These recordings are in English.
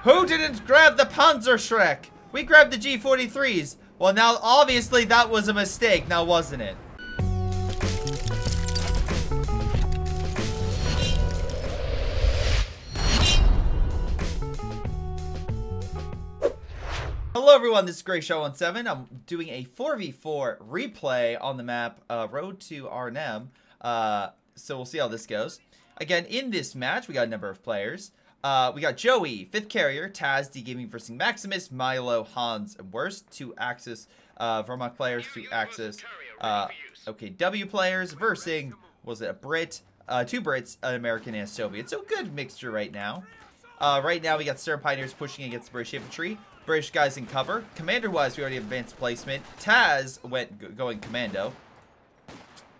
Who didn't grab the Panzerschreck? We grabbed the G43s. Well, now, obviously, that was a mistake, now wasn't it? Hello everyone, this is Greyshot17. I'm doing a 4v4 replay on the map Road to Arnhem. So we'll see how this goes. Again, in this match, we got a number of players. We got Joey, 5th Carrier, Taz, D-Gaming versus Maximus, Milo, Hans, and Worst. 2 Axis Vermont players, 2 Axis W players versus, was it a Brit? 2 Brits, an American, and a Soviet. So good mixture right now. Right now, we got Stern Pioneers pushing against the British Infantry. British guys in cover. Commander-wise, we already have advanced placement. Taz went going commando.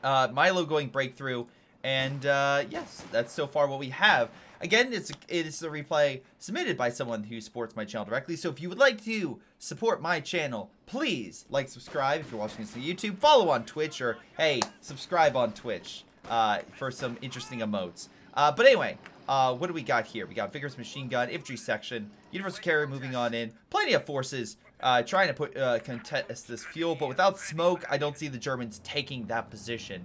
Milo going breakthrough. And yes, that's so far what we have. Again, it's a replay submitted by someone who supports my channel directly. So if you would like to support my channel, please like, subscribe if you're watching this on YouTube. Follow on Twitch, or hey, subscribe on Twitch for some interesting emotes. But anyway, what do we got here? We got Vigorous Machine Gun, Infantry Section, Universal Carrier moving on in. Plenty of forces trying to put contest this fuel, but without smoke, I don't see the Germans taking that position.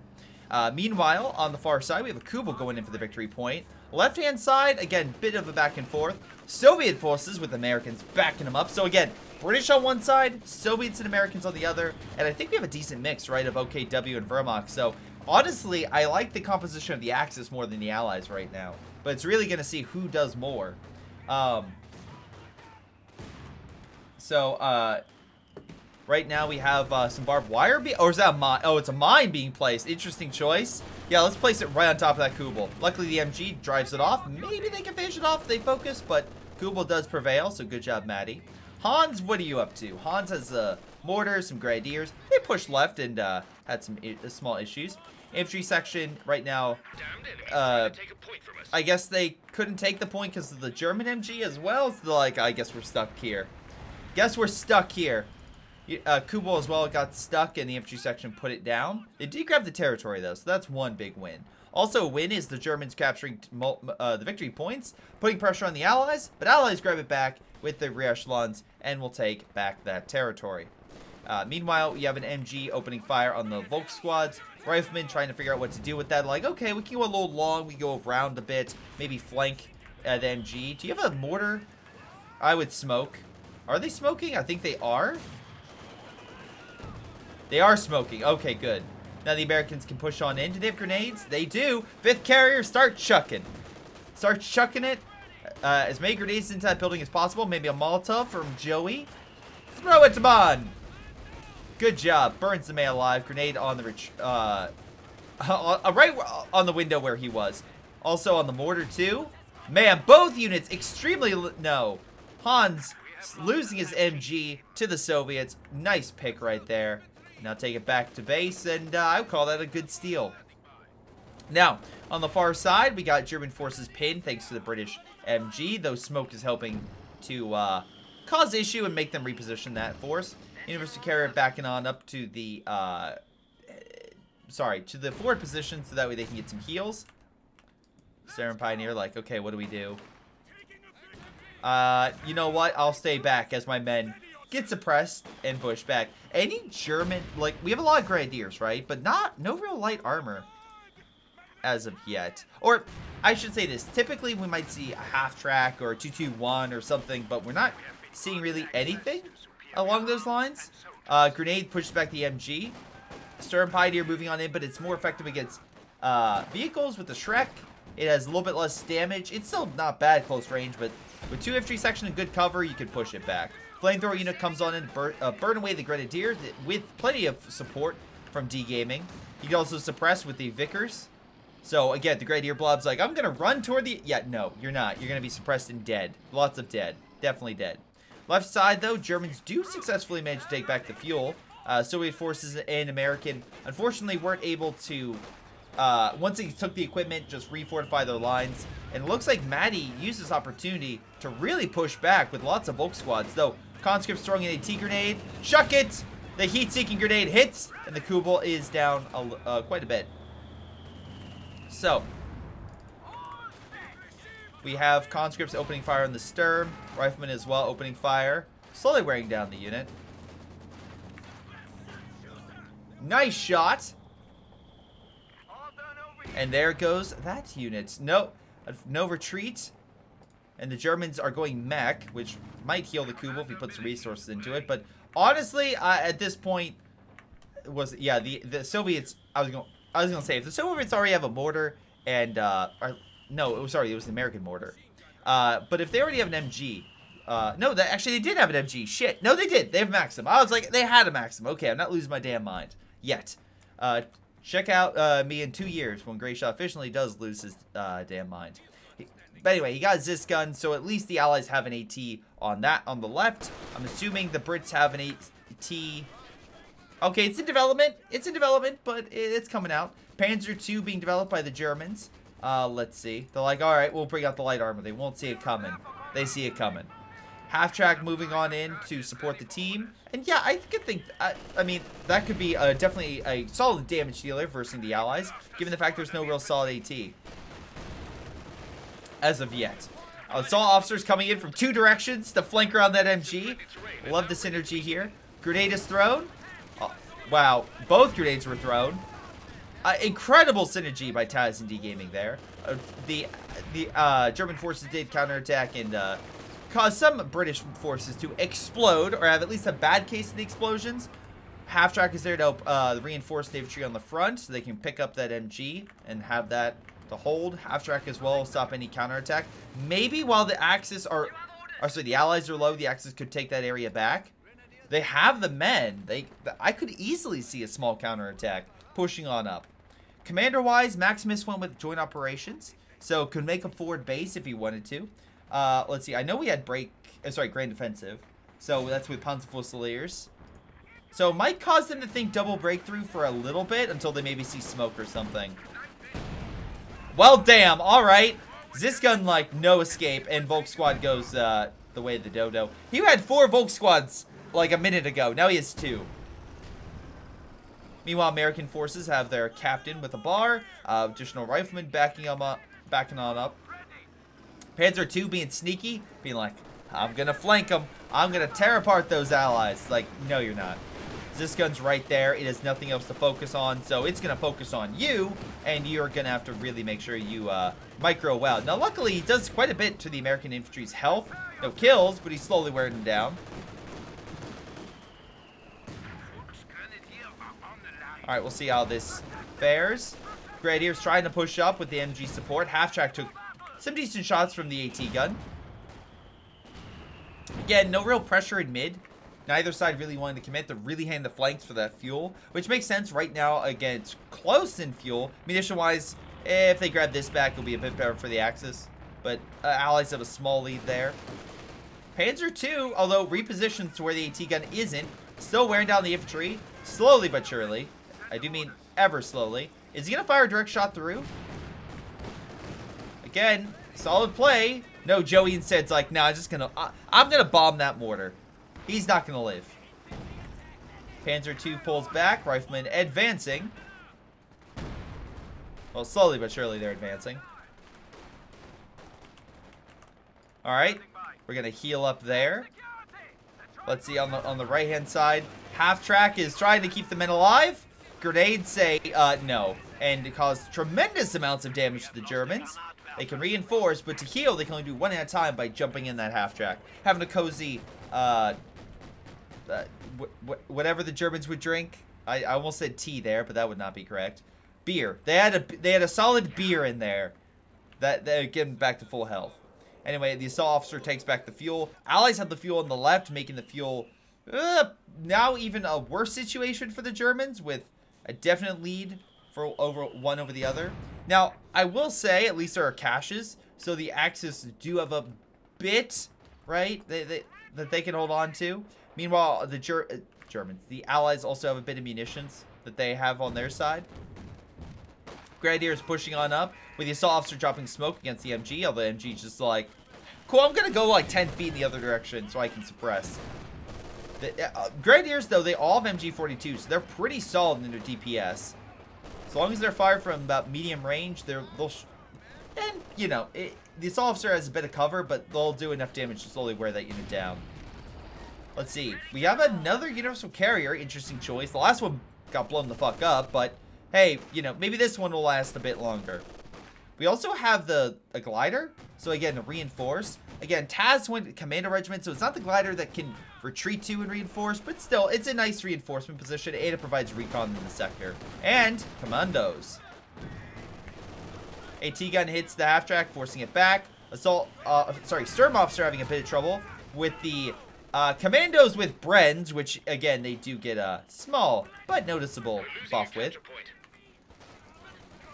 Meanwhile, on the far side, we have a Kubel going in for the victory point. Left-hand side, again, bit of a back and forth. Soviet forces with Americans backing them up. So again, British on one side, Soviets and Americans on the other. And I think we have a decent mix, right, of OKW and Wehrmacht. So honestly, I like the composition of the Axis more than the Allies right now. But it's really going to see who does more. Right now we have some barbed wire, or is that a mine? Oh, it's a mine being placed. Interesting choice. Yeah, let's place it right on top of that Kubel. Luckily, the MG drives it off. Maybe they can finish it off if they focus, but Kubel does prevail, so good job, Maddie. Hans, what are you up to? Hans has mortars, some grenadiers. They pushed left and had some small issues. Infantry section right now, I guess they couldn't take the point because of the German MG as well. So like, I guess we're stuck here. Kubel as well got stuck, and the infantry section put it down. They did grab the territory, though, so that's one big win. Also, a win is the Germans capturing the victory points, putting pressure on the Allies, but Allies grab it back with the rear echelons, and will take back that territory. Meanwhile, you have an MG opening fire on the Volk squads. Riflemen trying to figure out what to do with that. Like, okay, we can go a little long, we go around a bit, maybe flank the MG. Do you have a mortar? I would smoke. Are they smoking? I think they are. They are smoking. Okay, good. Now the Americans can push on in. Do they have grenades? They do. 5th Carrier, start chucking. Start chucking it. As many grenades into that building as possible. Maybe a Molotov from Joey. Throw it to Mon. Good job. Burns the man alive. Grenade on the right on the window where he was. Also on the mortar too. Man, both units extremely no. Hans losing his MG to the Soviets. Nice pick right there. Now take it back to base, and I would call that a good steal. Now, on the far side, we got German forces pinned thanks to the British MG, though smoke is helping to cause issue and make them reposition that force. Universal Carrier backing on up to the, to the forward position, so that way they can get some heals. Stern Pioneer like, okay, what do we do? You know what? I'll stay back as my men get suppressed and push back. Any German, like, we have a lot of grenadiers, right? But no real light armor as of yet. Or, I should say this. Typically, we might see a half-track or a 221 or something, but we're not seeing really anything along those lines. Grenade pushes back the MG. Stern Pioneer moving on in, but it's more effective against vehicles with the Shrek. It has a little bit less damage. It's still not bad close range, but with 2 infantry section and good cover, you can push it back. Flamethrower unit comes on and burn away the Grenadiers with plenty of support from D-Gaming. You can also suppress with the Vickers. So, again, the Grenadier blob's like, I'm going to run toward the... Yeah, no, you're not. You're going to be suppressed and dead. Lots of dead. Definitely dead. Left side, though, Germans do successfully manage to take back the fuel. Soviet forces and American, unfortunately, weren't able to... once they took the equipment, just refortify their lines. And it looks like Maddie used this opportunity to really push back with lots of Volk squads, though... Conscripts throwing in a T-grenade. Shuck it! The heat-seeking grenade hits, and the Kubel is down quite a bit. So, We have conscripts opening fire on the stern. Riflemen as well opening fire. Slowly wearing down the unit. Nice shot. And there goes that unit. No retreat. And the Germans are going mech, which might heal the Kubel if he puts resources into it. But honestly, at this point, the Soviets. I was gonna say if the Soviets already have a mortar and no, it was the American mortar. But if they already have an MG, no, actually they did have an MG. Shit, no, they did. They have Maxim. I was like, they had a Maxim. Okay, I'm not losing my damn mind yet. Check out me in 2 years when Greyshot officially does lose his damn mind. But anyway, he got Zis gun, so at least the Allies have an AT on the left. I'm assuming the Brits have an AT. Okay, it's in development. But it's coming out. Panzer II being developed by the Germans. Let's see. They're like, all right, we'll bring out the light armor. They won't see it coming. They see it coming. Half-track moving on in to support the team. And yeah, I think, I mean, that could be definitely a solid damage dealer versus the Allies, given the fact there's no real solid AT. As of yet. Assault officers coming in from 2 directions to flank around that MG. Love the synergy here. Grenade is thrown. Oh, wow, both grenades were thrown. Incredible synergy by Taz and D Gaming there. The German forces did counterattack and cause some British forces to explode, or have at least a bad case of the explosions. Half-track is there to help reinforce the infantry on the front, so they can pick up that MG and have that to hold. Half-track as well will stop any counterattack. Maybe while the Axis are, the Allies are low, the Axis could take that area back. They have the men. I could easily see a small counterattack pushing on up. Commander-wise, Maximus went with joint operations, so could make a forward base if he wanted to. Let's see. I know we had Grand Defensive, so that's with Panzerfusiliers. So it might cause them to think double breakthrough for a little bit until they maybe see smoke or something. Well, damn. All right. Zisgun, like, no escape, and Volk Squad goes the way of the dodo. He had 4 Volk Squads, like, a minute ago. Now he has 2. Meanwhile, American forces have their captain with a bar. Additional riflemen backing on up. Panzer II being sneaky, being like, I'm going to flank them. I'm going to tear apart those Allies. Like, no, you're not. This gun's right there. It has nothing else to focus on, so it's going to focus on you, and you're going to have to really make sure you micro well. Now, luckily, he does quite a bit to the American infantry's health. No kills, but he's slowly wearing them down. All right, we'll see how this fares. Grenadiers trying to push up with the MG support. Half-track took some decent shots from the AT gun. Again, no real pressure in mid. Neither side really wanting to commit. They're really hitting the flanks for that fuel, which makes sense right now. Again, it's close in fuel. Munition-wise, if they grab this back, it'll be a bit better for the Axis. But Allies have a small lead there. Panzer II, although repositioned to where the AT gun isn't, still wearing down the infantry, slowly but surely. I do mean ever slowly. Is he going to fire a direct shot through? Again, solid play. No, Joey instead's like, nah, I'm going to bomb that mortar. He's not going to live. Panzer II pulls back. Riflemen advancing. Well, slowly but surely they're advancing. All right. We're going to heal up there. Let's see on the right-hand side. Half-track is trying to keep the men alive. Grenades say no. And cause tremendous amounts of damage to the Germans. They can reinforce, but to heal, they can only do one at a time by jumping in that half-track. Having a cozy... whatever the Germans would drink. I almost said tea there, but that would not be correct. Beer. They had a solid beer in there. That would get them back to full health. Anyway, the assault officer takes back the fuel. Allies have the fuel on the left, making the fuel now even a worse situation for the Germans, with a definite lead for one over the other. Now, I will say, at least there are caches, so the Axis do have a bit, right, that they can hold on to. Meanwhile, the Germans, the Allies also have a bit of munitions that they have on their side. Grenadiers pushing on up, with the assault officer dropping smoke against the MG, although the MG's just like, cool, I'm going to go like 10 feet in the other direction so I can suppress. The Grenadiers, though, they all have MG42, so they're pretty solid in their DPS. As long as they're fired from about medium range, and, you know, the assault officer has a bit of cover, but they'll do enough damage to slowly wear that unit down. Let's see. We have another universal carrier. Interesting choice. The last one got blown the fuck up, but hey, you know, maybe this one will last a bit longer. We also have a glider. So again, a reinforce. Again, Taz went commando regiment, so it's not the glider that can retreat to and reinforce, but still, it's a nice reinforcement position, and it provides recon in the sector. And commandos. AT gun hits the half track, forcing it back. Sturm officer having a bit of trouble with the commandos with Brens, which again they do get a small but noticeable buff with.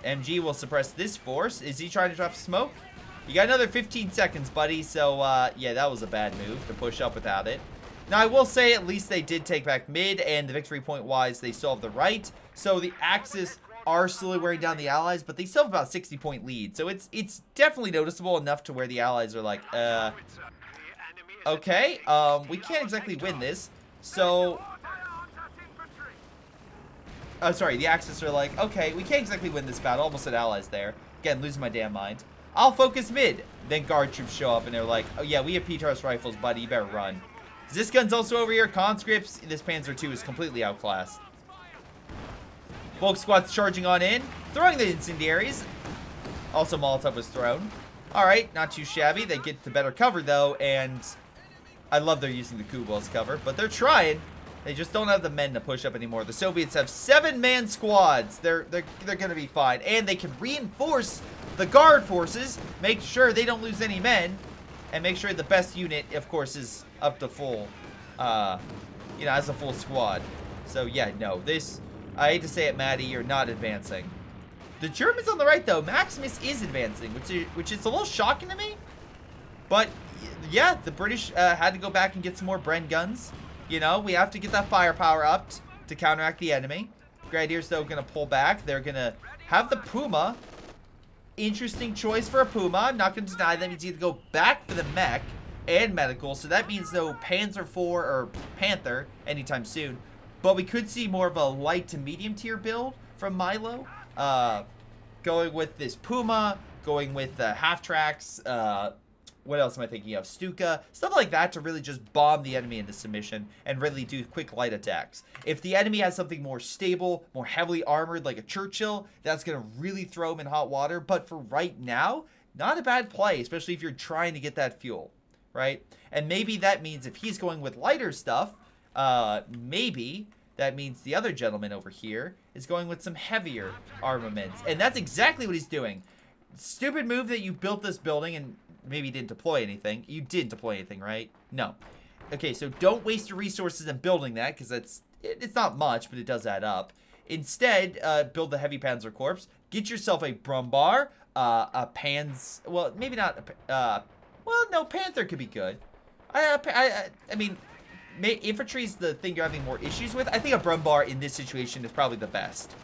MG will suppress this force. Is he trying to drop smoke? You got another 15 seconds, buddy. So yeah, that was a bad move to push up without it. Now I will say at least they did take back mid, and the victory point wise they still have the right. So the Axis are slowly wearing down the allies, but they still have about 60-point lead. So it's definitely noticeable enough to where the allies are like, okay, we can't exactly win this. So, sorry, the Axis are like, okay, we can't exactly win this battle. Almost had allies there. Again, losing my damn mind. I'll focus mid. Then guard troops show up and they're like, oh yeah, we have PTARS rifles, buddy. You better run. This gun's also over here. Conscripts. This Panzer II is completely outclassed. Bulk squad's charging on in, throwing the incendiaries. Also, Molotov was thrown. Alright, not too shabby. They get the better cover, though, and I love they're using the Kubo as cover, but they're trying. They just don't have the men to push up anymore. The Soviets have 7-man squads. They're going to be fine, and they can reinforce the guard forces, make sure they don't lose any men, and make sure the best unit, of course, is up to full, you know, as a full squad. So, yeah, no, this... I hate to say it, Maddie, you're not advancing. The Germans on the right, though, Maximus is advancing, which is a little shocking to me. But, yeah, the British had to go back and get some more Bren guns. You know, we have to get that firepower up to counteract the enemy. Grenadiers, though, going to pull back. They're going to have the Puma. Interesting choice for a Puma. I'm not going to deny them. He's going to go back for the mech and medical. So that means no Panzer IV or Panther anytime soon. But we could see more of a light to medium tier build from Milo. Going with this Puma, going with half tracks, what else am I thinking of? Stuka, stuff like that to really just bomb the enemy into submission and really do quick light attacks. If the enemy has something more stable, more heavily armored like a Churchill, that's going to really throw him in hot water. But for right now, not a bad play, especially if you're trying to get that fuel, right? And maybe that means if he's going with lighter stuff, maybe that means the other gentleman over here is going with some heavier armaments. And that's exactly what he's doing. Stupid move that you built this building and maybe didn't deploy anything. You didn't deploy anything, right? No. Okay, so don't waste your resources in building that, because it's not much, but it does add up. Instead, build the Heavy Panzer Corps. Get yourself a Brumbar, a well, maybe not, well, no, Panther could be good. I mean... infantry's the thing you're having more issues with. I think a Brumbar in this situation is probably the best.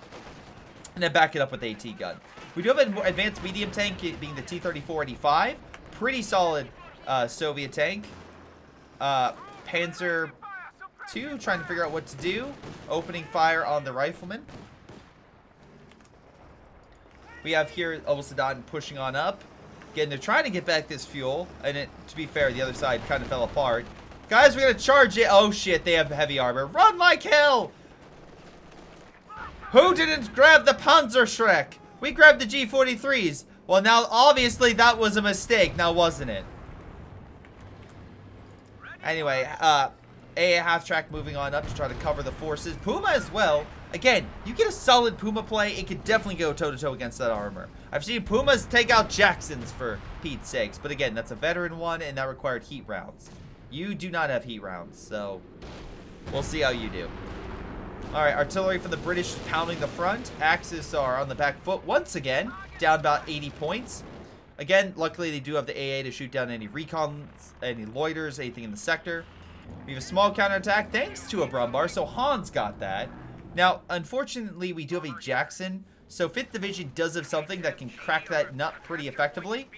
And then back it up with the AT gun. We do have an advanced medium tank being the T-34-85. Pretty solid Soviet tank. Panzer II trying to figure out what to do. Opening fire on the rifleman. We have here Obosadan pushing on up. Again, they're trying to get back this fuel. And to be fair, the other side kind of fell apart. Guys, we're going to charge it. Oh, shit. They have heavy armor. Run like hell. Who didn't grab the Panzerschreck? We grabbed the G43s. Well, now, obviously, that was a mistake. Now, wasn't it? Anyway, AA half-track moving on up to try to cover the forces. Puma as well. Again, you get a solid Puma play, it could definitely go toe-to-toe against that armor. I've seen Pumas take out Jacksons, for Pete's sakes. But again, that's a veteran one, and that required heat rounds. You do not have heat rounds, so we'll see how you do. Alright, artillery from the British is pounding the front. Axis are on the back foot once again, down about 80 points. Again, luckily they do have the AA to shoot down any recons, any loiters, anything in the sector. We have a small counterattack thanks to a Brumbar, so Hans got that. Now, unfortunately, we do have a Jackson, so 5th Division does have something that can crack that nut pretty effectively.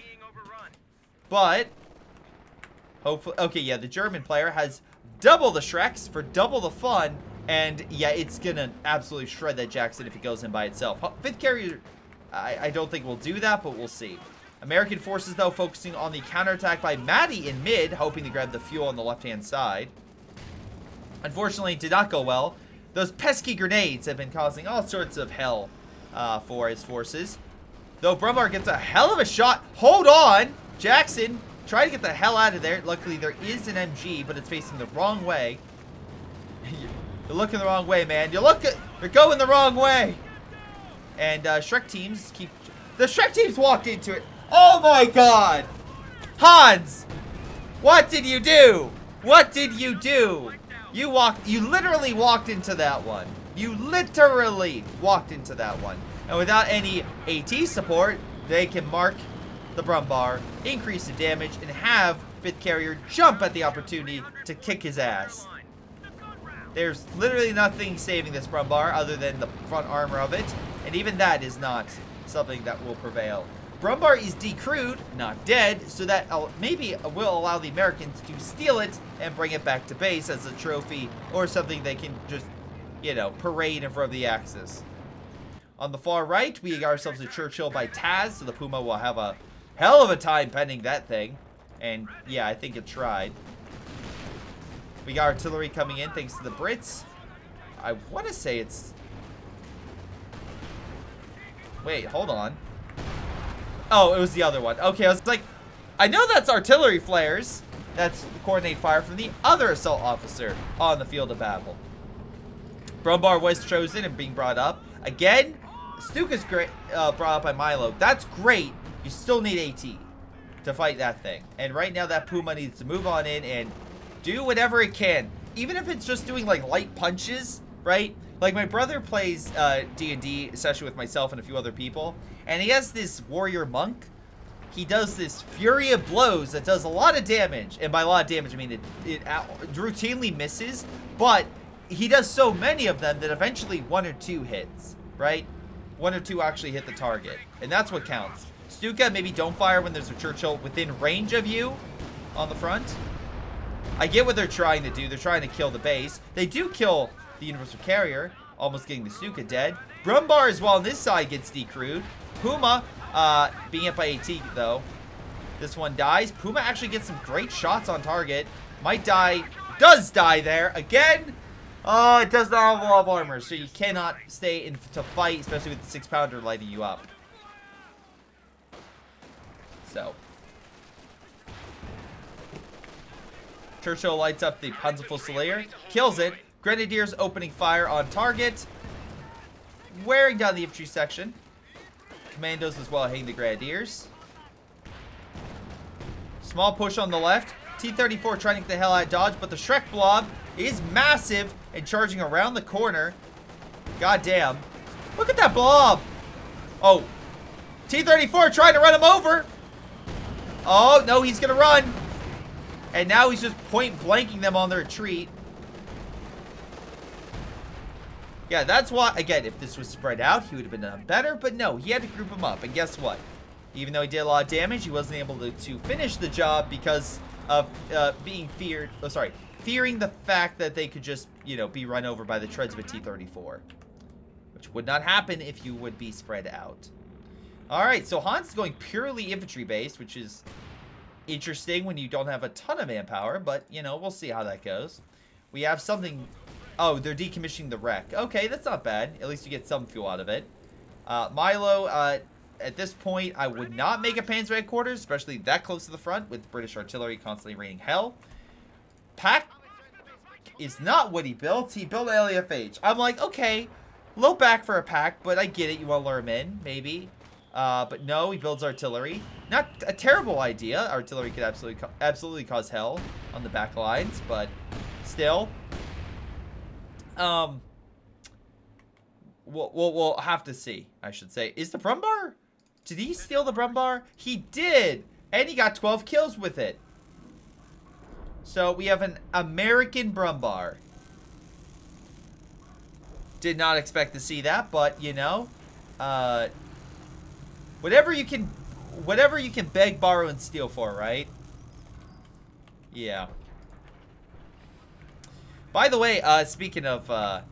But... hopefully, okay, yeah, the German player has double the Shreks for double the fun, and yeah, it's gonna absolutely shred that Jackson if it goes in by itself. 5th carrier, I don't think will do that, but we'll see. American forces, though, focusing on the counterattack by Maddie in mid, hoping to grab the fuel on the left-hand side. Unfortunately, it did not go well. Those pesky grenades have been causing all sorts of hell for his forces. Though Brumbar gets a hell of a shot. Hold on! Jackson, try to get the hell out of there. Luckily, there is an MG, but it's facing the wrong way. You're looking the wrong way, man. You're going the wrong way. And Shrek teams keep... The Shrek teams walked into it. Oh my god! Hans! What did you do? What did you do? You literally walked into that one. You literally walked into that one. And without any AT support, they can mark the Brumbar, increase the damage, and have 5th Carrier jump at the opportunity to kick his ass. There's literally nothing saving this Brumbar other than the front armor of it. And even that is not something that will prevail. Brumbar is decrewed, not dead, so that maybe will allow the Americans to steal it and bring it back to base as a trophy or something they can just, you know, parade in front of the Axis. On the far right, we got ourselves a Churchill by Taz, so the Puma will have a hell of a time pending that thing. And yeah, I think it tried. We got artillery coming in thanks to the Brits. I want to say it's... Wait, hold on. Oh, it was the other one. Okay, I was like, I know that's artillery flares. That's the coordinate fire from the other assault officer on the field of battle. Brumbar was chosen and being brought up. Again, Stuka's great, brought up by Milo. That's great. You still need AT to fight that thing. And right now, that Puma needs to move on in and do whatever it can. Even if it's just doing, like, light punches, right? Like, my brother plays D&D, especially with myself and a few other people. And he has this warrior monk. He does this fury of blows that does a lot of damage. And by a lot of damage, I mean it routinely misses. But he does so many of them that eventually 1 or 2 hits, right? 1 or 2 actually hit the target. And that's what counts. Stuka, maybe don't fire when there's a Churchill within range of you on the front. I get what they're trying to do. They're trying to kill the base. They do kill the Universal Carrier, almost getting the Stuka dead. Brumbar as well on this side gets decrewed. Puma, being hit by AT though. This one dies. Puma actually gets some great shots on target. Might die. Does die there. Again. It does not have a lot of armor, so you cannot stay in to fight, especially with the 6-pounder lighting you up. So. Churchill lights up the Panzer Fusilier. Kills it. Grenadiers opening fire on target. Wearing down the infantry section. Commandos as well hitting the Grenadiers. Small push on the left. T-34 trying to get the hell out of dodge, but the Shrek blob is massive and charging around the corner. God damn. Look at that blob. Oh. T-34 trying to run him over. Oh, no, he's going to run. And now he's just point blanking them on their retreat. Yeah, that's why, again, if this was spread out, he would have been done better. But no, he had to group them up. And guess what? Even though he did a lot of damage, he wasn't able to finish the job because of being feared. Oh, sorry. Fearing the fact that they could just, you know, be run over by the treads of a T-34. Which would not happen if you would be spread out. Alright, so Hans is going purely infantry-based, which is interesting when you don't have a ton of manpower. But, you know, we'll see how that goes. We have something... Oh, they're decommissioning the wreck. Okay, that's not bad. At least you get some fuel out of it. Milo, at this point, I would not make a Panzer headquarters, especially that close to the front with British artillery constantly raining hell. Pack is not what he built. He built an LEFH. I'm like, okay, low back for a pack, but I get it. You want to lure him in, maybe. But no, he builds artillery. Not a terrible idea. Artillery could absolutely cause hell on the back lines, but still. We'll have to see, I should say. Is the Brumbar? Did he steal the Brumbar? He did! And he got 12 kills with it. So we have an American Brumbar. Did not expect to see that, but, you know, whatever you can beg, borrow, and steal for, right? Yeah. By the way, speaking of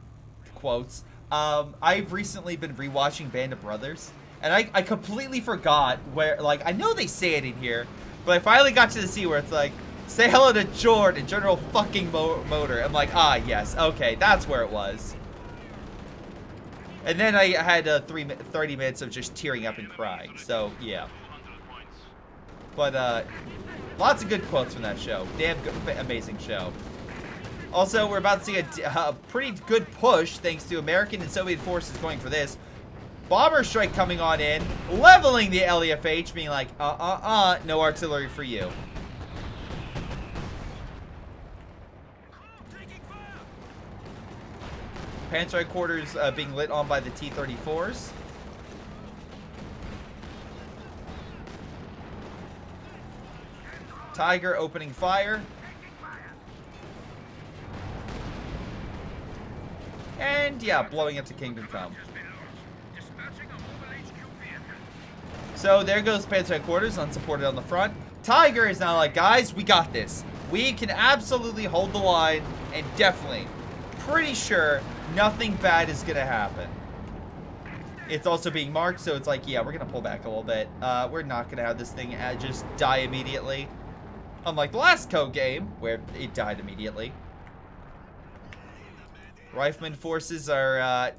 quotes, I've recently been rewatching Band of Brothers, And I completely forgot where, like, I know they say it in here, but I finally got to the scene where it's like, say hello to Jord and General fucking Motor. I'm like, ah, yes, okay, that's where it was. And then I had 30 minutes of just tearing up and crying, so, yeah. But, lots of good quotes from that show. Damn good, amazing show. Also, we're about to see a pretty good push thanks to American and Soviet forces going for this. Bomber strike coming on in, leveling the LEFH, being like, no artillery for you. Panzer headquarters being lit on by the T-34s. Tiger opening fire. And yeah, blowing up to Kingdom Come. So there goes Panzer headquarters, unsupported on the front. Tiger is now like, guys, we got this. We can absolutely hold the line, and definitely, pretty sure nothing bad is gonna happen. It's also being marked, so it's like, yeah, we're gonna pull back a little bit. We're not gonna have this thing just die immediately. Unlike the last CoH game, where it died immediately. Rifleman forces are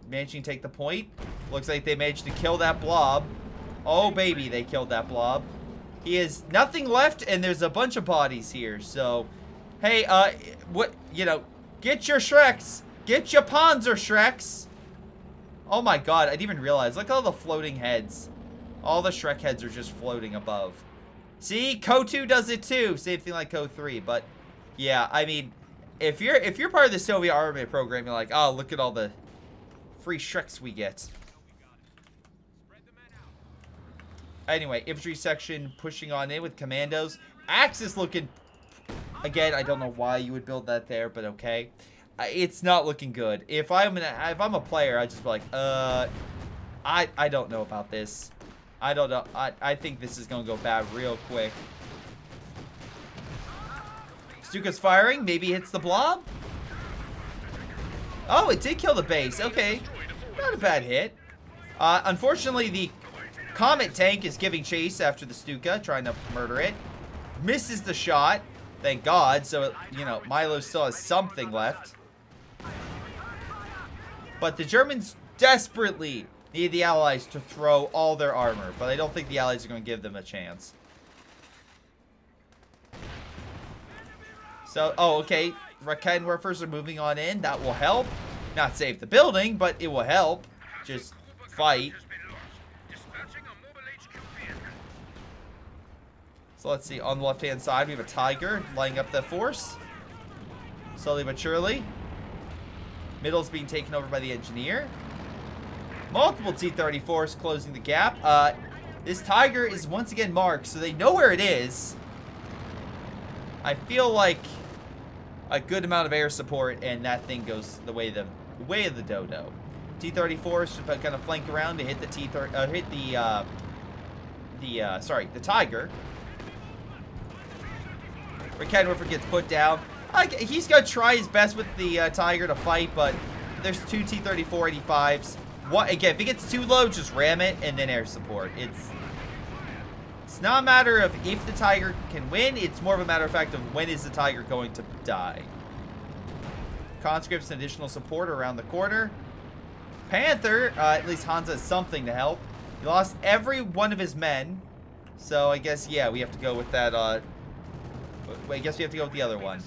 managing to take the point. Looks like they managed to kill that blob. Oh, baby, they killed that blob. He has nothing left, and there's a bunch of bodies here. So, hey, what, you know, get your Shreks. Get your Panzer Shreks. Oh, my God, I didn't even realize. Look at all the floating heads. All the Shrek heads are just floating above. See, CoH2 does it, too. Same thing like CoH3, but, yeah, I mean, if you're part of the Soviet armament program, you're like, oh, look at all the free Shreks we get. Anyway, infantry section pushing on in with commandos. Axis looking, again, I don't know why you would build that there, but okay. It's not looking good. If I'm a player, I'd just be like, I don't know about this. I don't know. I think this is gonna go bad real quick. Stuka's firing, maybe hits the blob. Oh, it did kill the base. Okay, not a bad hit. Unfortunately, the Comet tank is giving chase after the Stuka, trying to murder it. Misses the shot, thank God. So, you know, Milo still has something left. But the Germans desperately need the Allies to throw all their armor. But I don't think the Allies are going to give them a chance. So, oh, okay. Raketwerfers are moving on in. That will help. Not save the building, but it will help. Just fight. So let's see, on the left-hand side, we have a Tiger lining up the force. Slowly but surely. Middle's being taken over by the Engineer. Multiple T-34s closing the gap. This Tiger is once again marked, so they know where it is. I feel like a good amount of air support, and that thing goes the way of the dodo. T-34s should kind of flank around to hit the the Tiger. Raketwerfer gets put down. He's going to try his best with the Tiger to fight, but there's two T-34 85s. Again, if it gets too low, just ram it and then air support. It's not a matter of if the Tiger can win. It's more of a matter of fact of when is the Tiger going to die. Conscripts and additional support around the corner. Panther, at least Hans has something to help. He lost every one of his men. So I guess, yeah, we have to go with that, I guess we have to go with the other one.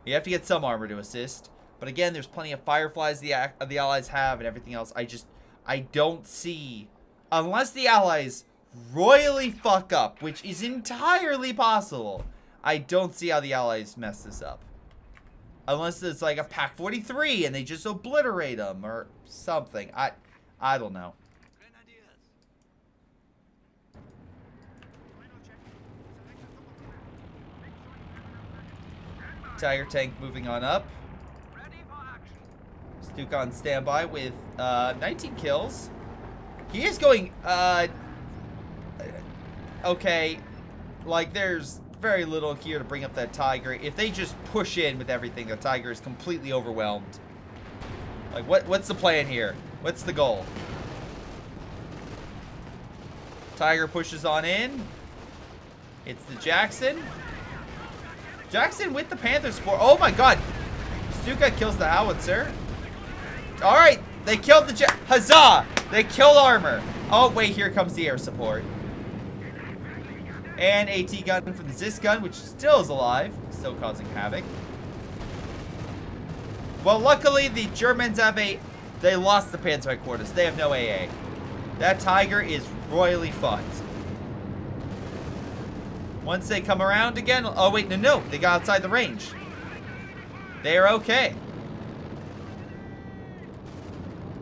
You have to get some armor to assist. But again, there's plenty of Fireflies the Allies have and everything else. I don't see, unless the Allies royally fuck up, which is entirely possible, I don't see how the Allies mess this up. Unless it's like a Pac 43 and they just obliterate them or something. I don't know. Tiger tank moving on up. Stuka on standby with 19 kills. He is going, okay, like there's very little here to bring up that Tiger. If they just push in with everything, the Tiger is completely overwhelmed. Like, what's the plan here? What's the goal? Tiger pushes on in. It's the Jackson. Jackson with the Panther support. Oh my god. Stuka kills the howitzer. Alright. They killed the Huzzah! They killed armor. Oh wait, here comes the air support. And AT gun from the Zis gun, which still is alive. Still causing havoc. Well, luckily the Germans have they lost the Panzer headquarters. They have no AA. That Tiger is royally fucked. Once they come around again... Oh, wait, no. They got outside the range. They're okay.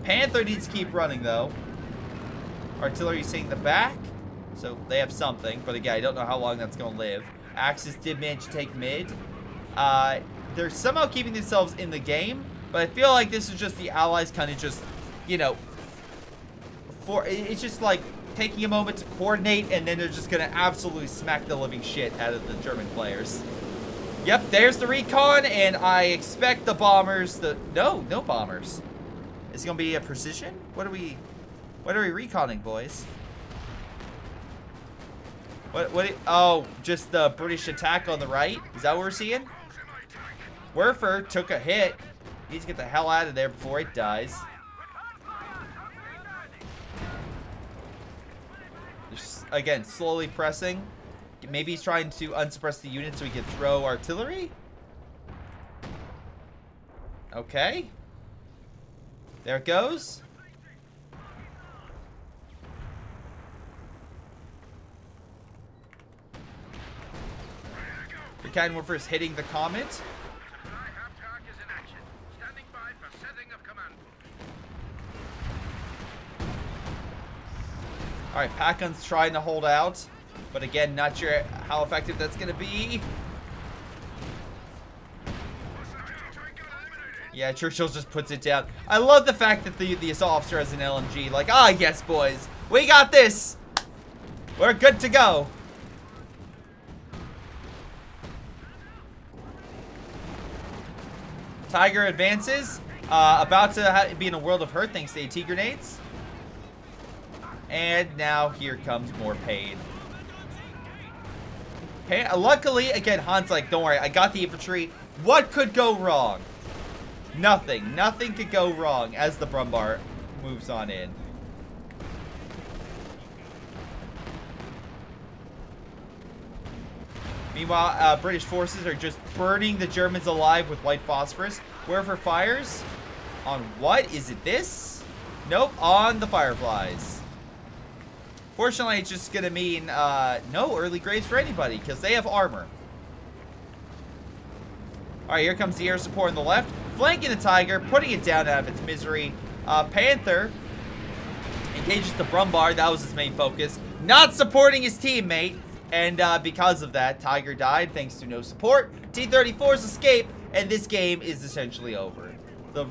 Panther needs to keep running, though. Artillery seeing the back. So they have something. But again, I don't know how long that's going to live. Axis did manage to take mid. They're somehow keeping themselves in the game. But I feel like this is just the Allies kind of just, you know... It's just like... taking a moment to coordinate, and then they're just gonna absolutely smack the living shit out of the German players. Yep, there's the recon, and I expect the bombers. No bombers. Is it gonna be a precision? What are we reconning, boys? Oh, just the British attack on the right. Is that what we're seeing? Werfer took a hit. Needs to get the hell out of there before it dies. Again, slowly pressing. Maybe he's trying to unsuppress the unit so he can throw artillery. Okay. There it goes. The Cannon Warfare is hitting the Comet. Alright, Packgun's trying to hold out. But again, not sure how effective that's going to be. Yeah, Churchill just puts it down. I love the fact that the assault officer has an LMG. Like, ah, yes, boys. We got this. We're good to go. Tiger advances. About to be in a world of hurt thanks to AT grenades. And now here comes more pain. Luckily, again, Han's like, don't worry, I got the infantry. What could go wrong? Nothing. Nothing could go wrong as the Brumbar moves on in. Meanwhile, British forces are just burning the Germans alive with white phosphorus. Wherever fires? On what? Is it this? Nope, on the Fireflies. Fortunately, it's just going to mean no early graves for anybody, because they have armor. Alright, here comes the air support on the left. Flanking the Tiger, putting it down out of its misery. Panther engages the Brumbar. That was his main focus. Not supporting his teammate. And because of that, Tiger died thanks to no support. T-34's escape, and this game is essentially over. The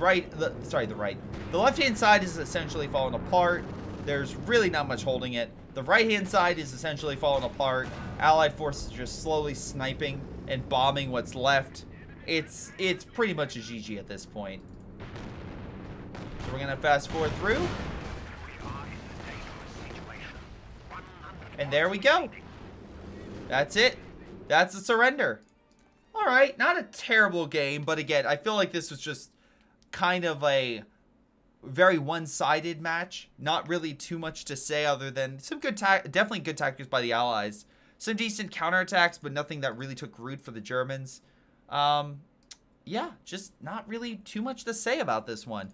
left-hand side is essentially falling apart. There's really not much holding it. The right-hand side is essentially falling apart. Allied forces are just slowly sniping and bombing what's left. It's pretty much a GG at this point. So we're gonna fast forward through. And there we go. That's it. That's the surrender. Alright, not a terrible game, but again, I feel like this was just kind of a very one-sided match. Not really too much to say other than some good definitely good tactics by the Allies. Some decent counterattacks, but nothing that really took root for the Germans. Yeah, just not really too much to say about this one.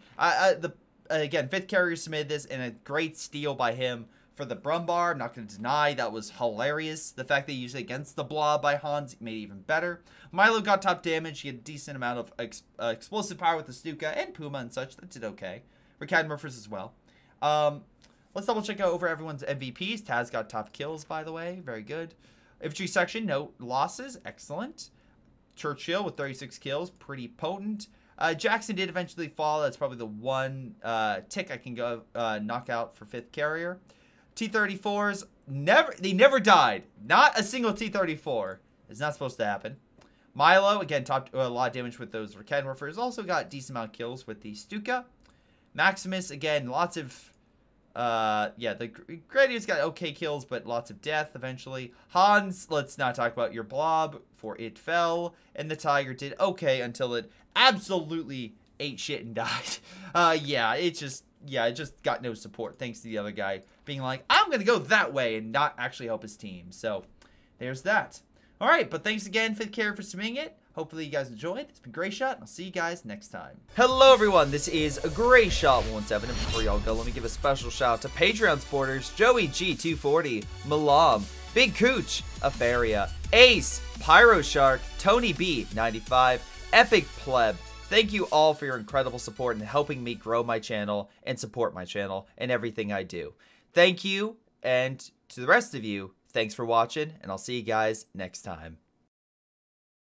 Again, 5th Carrier submitted this, and a great steal by him for the Brumbar. I'm not going to deny that was hilarious. The fact they used it against the Blob by Hans made it even better. Milo got top damage. He had a decent amount of explosive power with the Stuka and Puma and such. That did okay. Ricad Murphers as well. Let's double check out over everyone's MVPs. Taz got top kills, by the way. Very good. Infantry section, no losses. Excellent. Churchill with 36 kills. Pretty potent. Jackson did eventually fall. That's probably the one tick I can go knock out for 5th Carrier. T-34s, they never died. Not a single T-34. It's not supposed to happen. Milo, again, a lot of damage with those Ricad Morphers. Also got a decent amount of kills with the Stuka. Maximus, again, lots of... yeah, the Gradius got okay kills, but lots of death eventually. Hans, let's not talk about your blob, for it fell. And the Tiger did okay until it absolutely ate shit and died. Yeah, it just got no support thanks to the other guy being like, I'm gonna go that way and not actually help his team. So, there's that. Alright, but thanks again, Fifth Care, for submitting it. Hopefully you guys enjoyed. It's been Greyshot, and I'll see you guys next time. Hello, everyone. This is Greyshot17, and before y'all go, let me give a special shout out to Patreon supporters Joey G240, Milam, Big Cooch, Aphyria, Ace, Pyro Shark, Tony B95, Epic Pleb. Thank you all for your incredible support and helping me grow my channel and support my channel and everything I do. Thank you, and to the rest of you, thanks for watching, and I'll see you guys next time.